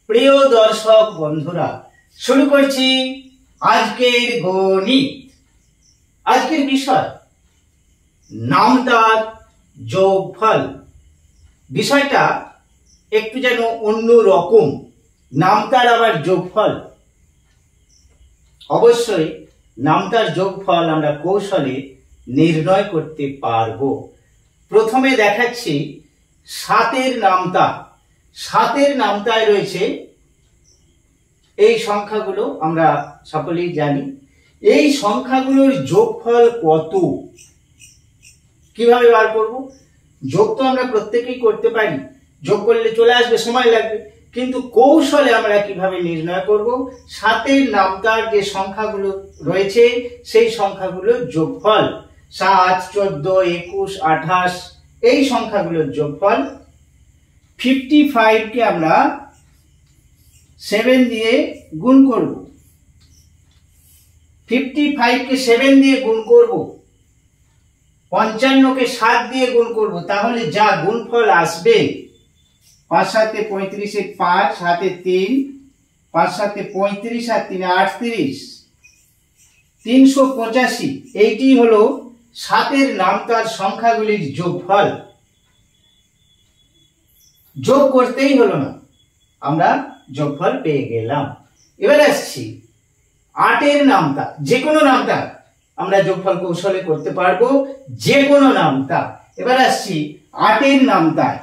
প্রিয় দর্শক বন্ধুরা, শুরু করছি আজকের গণিত। আজকের বিষয় নামতার যোগফল। বিষয়টা একটু যেন অন্য রকম, নামতার আবার যোগফল। অবশ্যই নামতার যোগফল আমরা কৌশলে নির্ণয় করতে পারবো। প্রথমে দেখাচ্ছি 7-এর নামতা। 7-এর নামতায় রয়েছে এই সংখ্যাগুলো, আমরা সকলেই জানি। এই সংখ্যাগুলোর যোগফল কত, কিভাবে বার করব? যোগ তো আমরা প্রত্যেকেই করতে পারি, যোগ করলে চলে আসবে, সময় লাগবে, কিন্তু কৌশলে আমরা কিভাবে নির্ণয় করব? 7-এর নামতার যে সংখ্যাগুলো রয়েছে সেই সংখ্যাগুলোর যোগফল 7, 14, 21, 28 এই সংখ্যাগুলোর যোগফল। 55 কে আমরা 7 দিয়ে গুণ করব। 55 কে 7 দিয়ে গুণ করব, 55 কে 7 দিয়ে গুণ করব, তাহলে যা গুণফল আসবে 5 7 35 5 7 3 5 7 35 আর 3 38 385। এইটি হলো 7-এর নামতার সংখ্যাগুলির যোগফল। যোগ করতেই হলো না, আমরা যোগফল পেয়ে গেলাম। এবার আসছি 8-এর নামতা। যে কোনো নামতা আমরা যোগফল কৌশলে করতে পারবো, যে কোনো নামতা। এবার আসছি 8-এর নামতায়।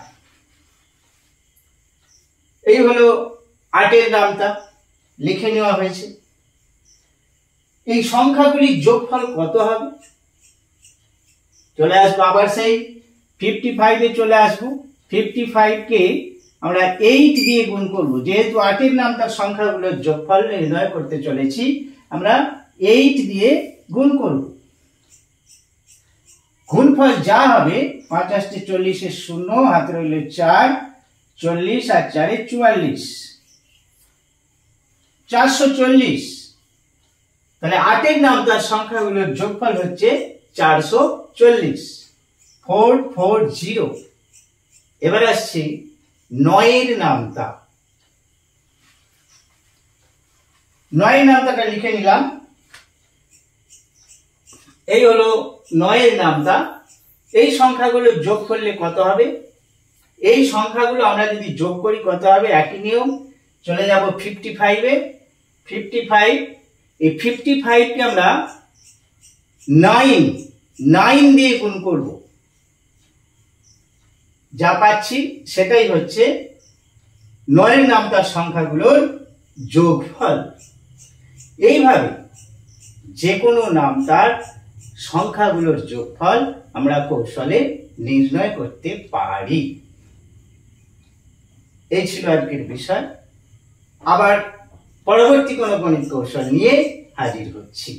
এই হলো 8-এর নামতা, লিখে নেওয়া হয়েছে। এই সংখ্যাগুলির যোগফল কত হবে? চলে আসবো আবার সেই 55-এ চলে আসবো। 55 কে আমরা 8 দিয়ে গুণ করব। যেহেতু 8-এর নামতার সংখ্যাগুলোর যোগফল নির্ণয় করতে চলেছি, আমরা 8 দিয়ে গুণ করব। গুণফল যা হবে 5 8 40 0, হাতে রইল 4, 40 আর 4 44, 440। তাহলে 8-এর নামতার সংখ্যাগুলোর যোগফল হচ্ছে 440, 440। এবার আসছি 9-এর নামতা। 9-এর নামতাটা লিখে নিলাম। এই হলো 9-এর নামতা। এই সংখ্যাগুলো যোগ করলে কত হবে? এই সংখ্যাগুলো আমরা যদি যোগ করি কত হবে? একই নিয়ম, চলে যাব 55-এ। 55, এই 55 কে আমরা 9 দিয়ে গুণ করব। যা পাচ্ছি সেটাই হচ্ছে 9-এর নামতার সংখ্যাগুলোর যোগফল। এইভাবে যে কোনো নামতার সংখ্যাগুলোর যোগফল আমরা কৌশলে নির্ণয় করতে পারি। এই ছিল আজকের বিষয়। আবার পরবর্তী কোনো গণিত কৌশল নিয়ে হাজির হচ্ছি।